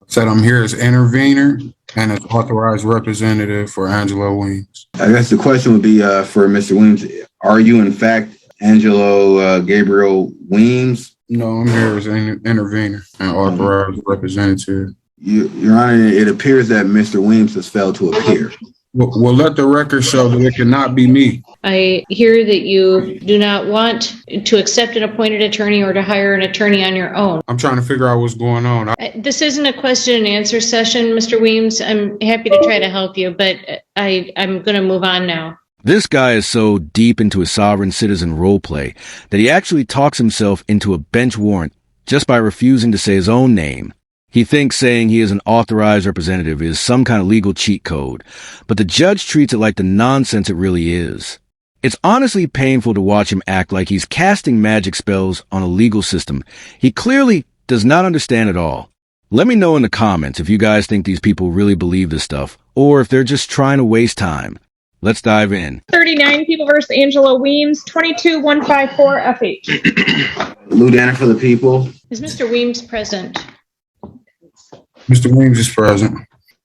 Said I'm here as intervener and as authorized representative for Angelo Weems. I guess the question would be for Mr. Weems. Are you in fact Angelo Gabriel Weems? No, I'm here as an intervener and authorized representative. Your Honor, it appears that Mr. Weems has failed to appear. Well, let the record show that it cannot be me. I hear that you do not want to accept an appointed attorney or to hire an attorney on your own. I'm trying to figure out what's going on. This isn't a question and answer session, Mr. Weems. I'm happy to try to help you, but I'm going to move on now. This guy is so deep into his sovereign citizen roleplay that he actually talks himself into a bench warrant just by refusing to say his own name. He thinks saying he is an authorized representative is some kind of legal cheat code, but the judge treats it like the nonsense it really is. It's honestly painful to watch him act like he's casting magic spells on a legal system he clearly does not understand at all. Let me know in the comments if you guys think these people really believe this stuff, or if they're just trying to waste time. Let's dive in. 39 people versus Angelo Weems, 22154 FH. Lieutenant for the people. Is Mr. Weems present? Mr. Weems is present.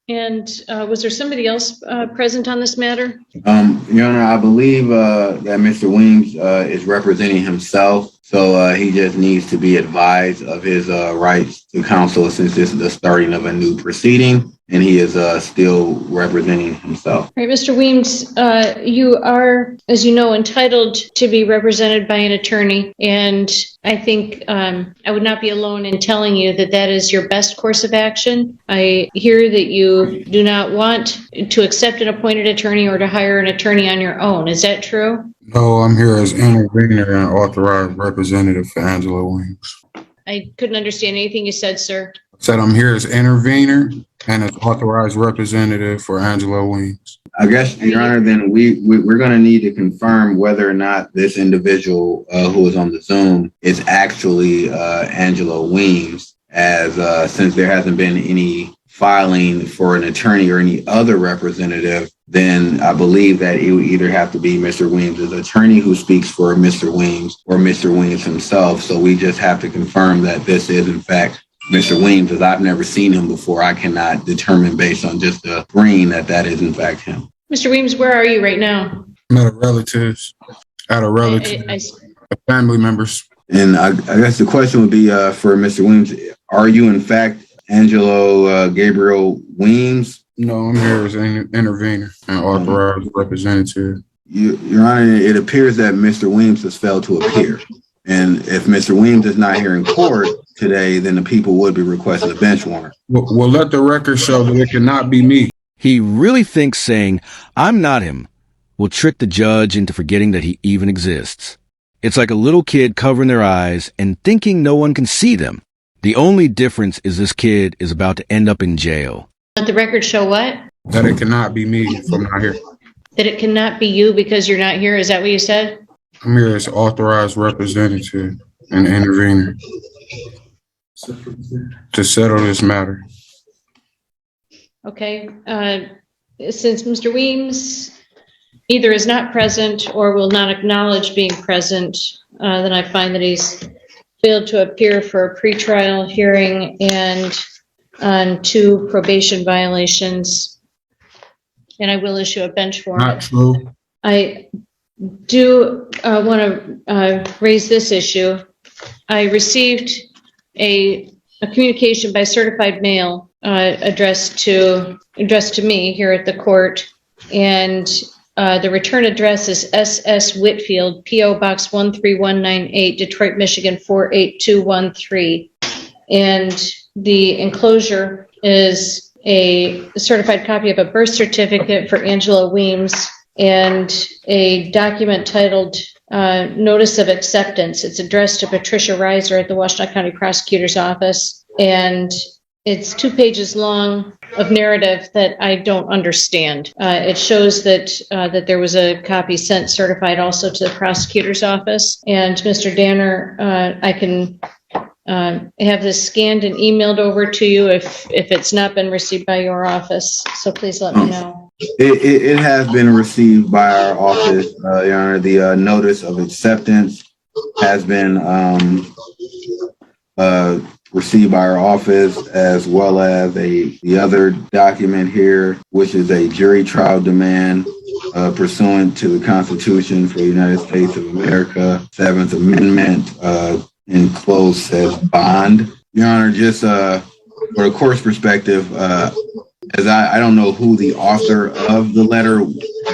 And was there somebody else present on this matter? Your Honor, I believe that Mr. Weems is representing himself, so he just needs to be advised of his rights to counsel since this is the starting of a new proceeding, and he is still representing himself. All right, Mr. Weems, you are, as you know, entitled to be represented by an attorney, and I think I would not be alone in telling you that that is your best course of action. I hear that you do not want to accept an appointed attorney or to hire an attorney on your own. Is that true? No, I'm here as intervener and authorized representative for Angelo Weems. I couldn't understand anything you said, sir. Said I'm here as intervener and as authorized representative for Angelo Weems. I guess, Your Honor, then we're going to need to confirm whether or not this individual who is on the Zoom is actually Angelo Weems, as since there hasn't been any filing for an attorney or any other representative, then I believe that it would either have to be Mr. Weems' attorney who speaks for Mr. Weems or Mr. Weems himself. So we just have to confirm that this is, in fact, Mr. Weems, as I've never seen him before. I cannot determine based on just the screen that that is, in fact, him. Mr. Weems, where are you right now? I'm at a relative's, a family members. And I guess the question would be for Mr. Weems, are you, in fact, Angelo Gabriel Weems? No, I'm here as an intervener and authorized representative. Your Honor, it appears that Mr. Weems has failed to appear. And if Mr. Weems is not here in court today, then the people would be requesting a bench warrant. Well, let the record show that it cannot be me. He really thinks saying, "I'm not him," will trick the judge into forgetting that he even exists. It's like a little kid covering their eyes and thinking no one can see them. The only difference is this kid is about to end up in jail. Let the record show what? That it cannot be me if I'm not here. That it cannot be you because you're not here? Is that what you said? I'm here as authorized representative and intervener to settle this matter. Okay. Since Mr. Weems either is not present or will not acknowledge being present, then I find that he's failed to appear for a pretrial hearing and on 2 probation violations. And I will issue a bench warrant. Not true. I do want to raise this issue. I received a communication by certified mail addressed to me here at the court, and the return address is S.S. Whitfield, P.O. Box 13198, Detroit, Michigan 48213, and the enclosure is a certified copy of a birth certificate for Angela Weems and a document titled Notice of Acceptance. It's addressed to Patricia Reiser at the Washtenaw County Prosecutor's Office, and it's 2 pages long of narrative that I don't understand. It shows that there was a copy sent certified also to the prosecutor's office. And Mr. Danner, I can have this scanned and emailed over to you if it's not been received by your office. So please let me know. It has been received by our office, Your Honor. The notice of acceptance has been received by our office, as well as the other document here, which is a jury trial demand pursuant to the Constitution for the United States of America, 7th Amendment, enclosed says bond. Your Honor, just for the court's perspective, as I don't know who the author of the letter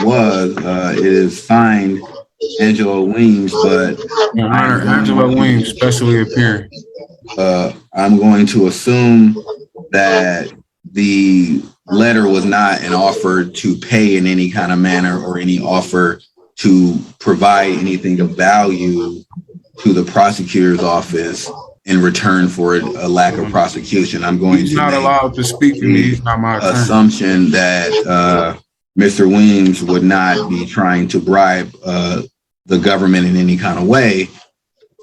was, it is signed Angela Weems, but Your Honor, Angela Weems, specially appearing. I'm going to assume that the letter was not an offer to pay in any kind of manner or any offer to provide anything of value to the prosecutor's office in return for a lack of prosecution. I'm going He's to not make allowed to speak to me. He's not my attorney. assumption that Mr. Weems would not be trying to bribe the government in any kind of way.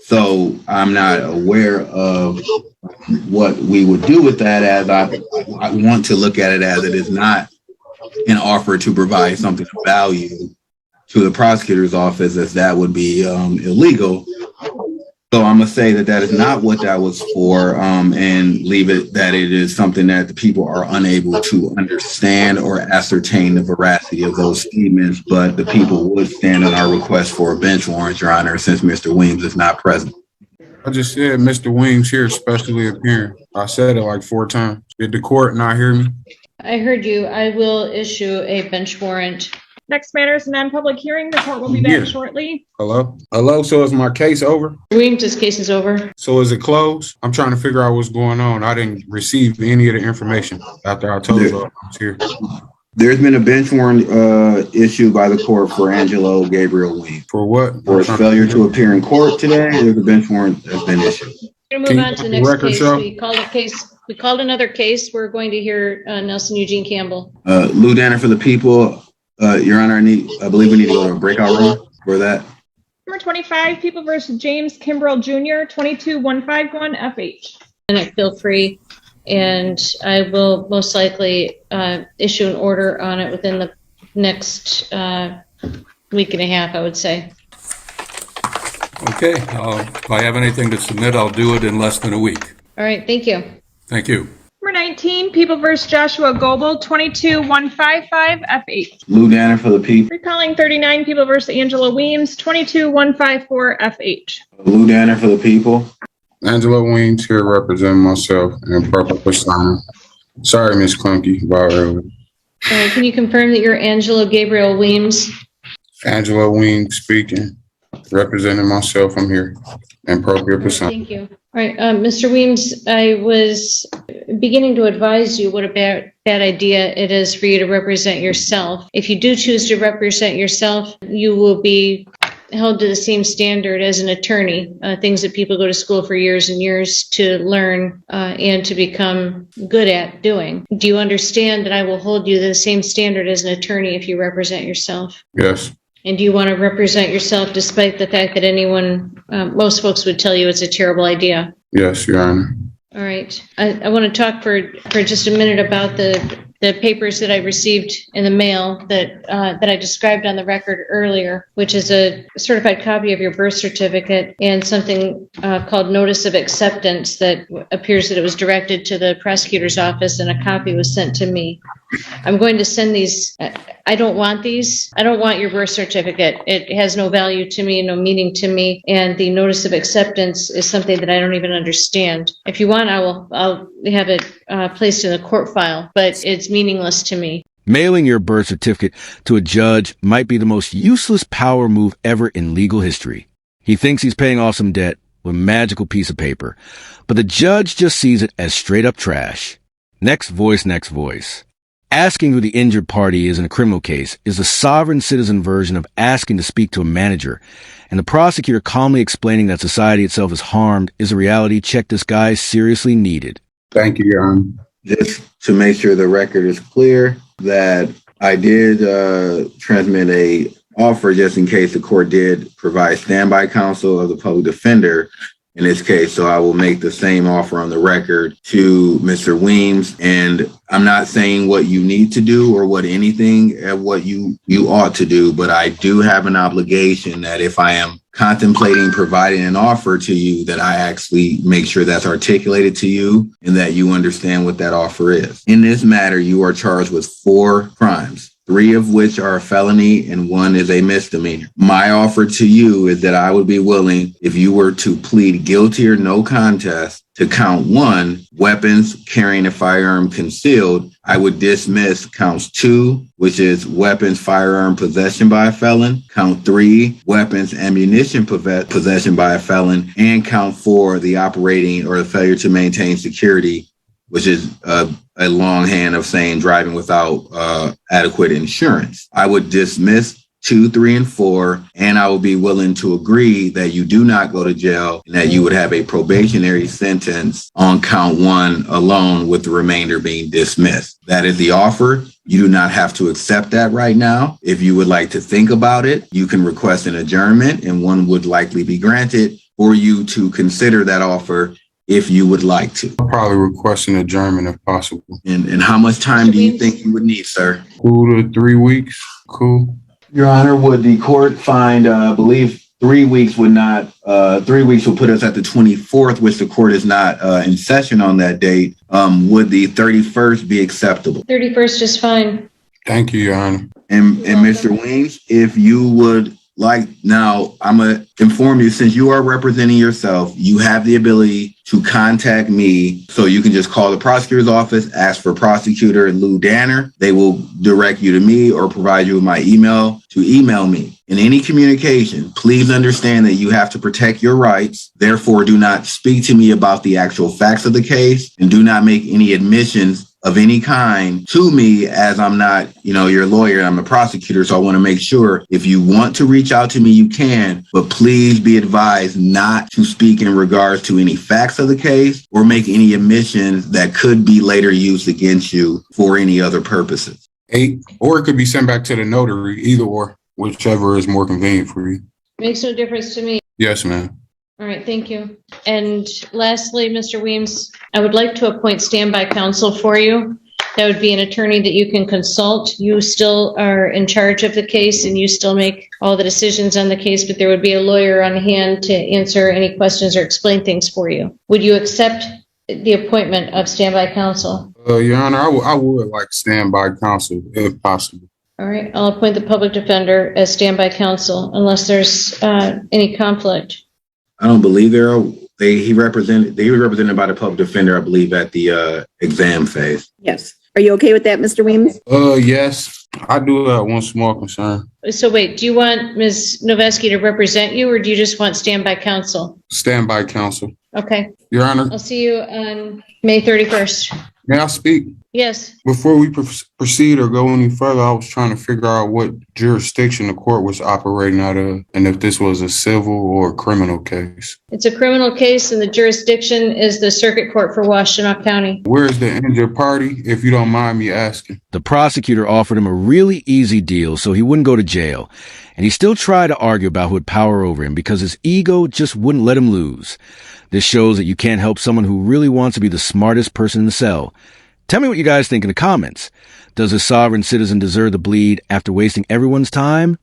So I'm not aware of what we would do with that, as I want to look at it as it is not an offer to provide something of value to the prosecutor's office, as that would be illegal. So I'm gonna say that is not what that was for, and leave it that it is something that the people are unable to understand or ascertain the veracity of those statements. But the people would stand on our request for a bench warrant, Your Honor, since Mr. Weems is not present. I just said Mr. Weems here, specially appearing. I said it like 4 times. Did the court not hear me? I heard you. I will issue a bench warrant. Next matter is a non-public hearing. The court will be back Yeah. shortly. Hello? Hello, so is my case over? Weems' case is over. So is it closed? I'm trying to figure out what's going on. I didn't receive any of the information after I told you I was here. There's been a bench warrant issued by the court for Angelo Gabriel Weems. For what? For his failure to appear in court today, there's a bench warrant that's been issued. We're going Can to you move on to the let the next record case. show? We called another case. We're going to hear Nelson Eugene Campbell. Lou Danner for the people. Your Honor, I believe we need to go to a breakout room for that. Number 25, People versus James Kimbrell Jr., 22151 FH. And feel free, and I will most likely issue an order on it within the next week and a half, I would say. Okay, if I have anything to submit, I'll do it in less than a week. All right, thank you. Thank you. Number 19, People versus Joshua Goebel, 22155 FH. Lou Danner for the people. Recalling 39, People versus Angela Weems, 22154 FH. Lou Danner for the people. Angela Weems here representing myself and proper persona. Sorry, Miss Clunky, about earlier. Can you confirm that you're Angelo Gabriel Weems? Angela Weems speaking, representing myself. I'm here and proper persona. Thank you. All right, Mr. Weems, I was beginning to advise you what a bad idea it is for you to represent yourself. If you do choose to represent yourself, you will be held to the same standard as an attorney, things that people go to school for years and years to learn and to become good at doing. Do you understand that I will hold you to the same standard as an attorney if you represent yourself? Yes. And do you want to represent yourself despite the fact that most folks would tell you it's a terrible idea? Yes, Your Honor. All right. I want to talk for just a minute about the papers that I received in the mail that I described on the record earlier, which is a certified copy of your birth certificate and something called notice of acceptance that appears that it was directed to the prosecutor's office and a copy was sent to me. I'm going to send these. I don't want these. I don't want your birth certificate. It has no value to me, no meaning to me. And the notice of acceptance is something that I don't even understand. If you want, I'll have it placed in the court file, but it's meaningless to me. Mailing your birth certificate to a judge might be the most useless power move ever in legal history. He thinks he's paying off some debt with a magical piece of paper, but the judge just sees it as straight up trash. Next voice, next voice. Asking who the injured party is in a criminal case is the sovereign citizen version of asking to speak to a manager, and the prosecutor calmly explaining that society itself is harmed is a reality check this guy seriously needed. Thank you, Your Honor. Just to make sure the record is clear that I did transmit a offer just in case the court did provide standby counsel of the public defender in this case. So I will make the same offer on the record to Mr. Weems. And I'm not saying what you need to do or what you ought to do, but I do have an obligation that if I am contemplating providing an offer to you, that I actually make sure that's articulated to you and that you understand what that offer is. In this matter, you are charged with 4 crimes, 3 of which are a felony and 1 is a misdemeanor. My offer to you is that I would be willing, if you were to plead guilty or no contest, to count 1, weapons carrying a firearm concealed. I would dismiss counts 2, which is weapons, firearm possession by a felon, count 3, weapons, ammunition possession by a felon, and count 4, the operating or the failure to maintain security, which is a longhand of saying driving without adequate insurance. I would dismiss 2, 3, and 4, and I would be willing to agree that you do not go to jail and that you would have a probationary sentence on count 1 alone, with the remainder being dismissed. That is the offer. You do not have to accept that right now. If you would like to think about it, you can request an adjournment, and one would likely be granted for you to consider that offer if you would like to. I'll probably request an adjournment if possible. And how much time do you think you would need, sir? 2 to 3 weeks. Cool. Your Honor, would the court find, I believe 3 weeks would not, 3 weeks will put us at the 24th, which the court is not in session on that date. Would the 31st be acceptable? 31st is fine. Thank you, Your Honor. And Mr. Weems, if you would like, now I'm going to inform you, since you are representing yourself, you have the ability to contact me. So you can just call the prosecutor's office, ask for prosecutor Lou Danner. They will direct you to me or provide you with my email to email me. In any communication, please understand that you have to protect your rights. Therefore, do not speak to me about the actual facts of the case, and do not make any admissions of any kind to me, as I'm not, your lawyer, I'm a prosecutor. So I want to make sure if you want to reach out to me, you can, but please be advised not to speak in regards to any facts of the case or make any admissions that could be later used against you for any other purposes. 8, or it could be sent back to the notary, either or, whichever is more convenient for you. Makes no difference to me. Yes, ma'am. All right, thank you. And lastly, Mr. Weems, I would like to appoint standby counsel for you. That would be an attorney that you can consult. You still are in charge of the case and you still make all the decisions on the case, but there would be a lawyer on hand to answer any questions or explain things for you. Would you accept the appointment of standby counsel? Your Honor, I would like standby counsel if possible. All right, I'll appoint the public defender as standby counsel unless there's any conflict. I don't believe he was represented by the public defender, I believe, at the exam phase. Yes. Are you okay with that, Mr. Weems? Yes. I do have one small concern. So wait, do you want Ms. Noveski to represent you or do you just want standby counsel? Standby counsel. Okay, Your Honor, I'll see you on May 31st. may I speak? Yes. Before we proceed or go any further, I was trying to figure out what jurisdiction the court was operating out of and if this was a civil or a criminal case. It's a criminal case and the jurisdiction is the Circuit Court for Washtenaw County. Where is the injured party, if you don't mind me asking? The prosecutor offered him a really easy deal so he wouldn't go to jail, and he still tried to argue about who had power over him because his ego just wouldn't let him lose. This shows that you can't help someone who really wants to be the smartest person in the cell. Tell me what you guys think in the comments. Does a sovereign citizen deserve the bleed after wasting everyone's time?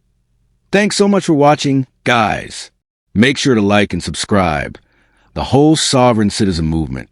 Thanks so much for watching, guys. Make sure to like and subscribe. The whole sovereign citizen movement.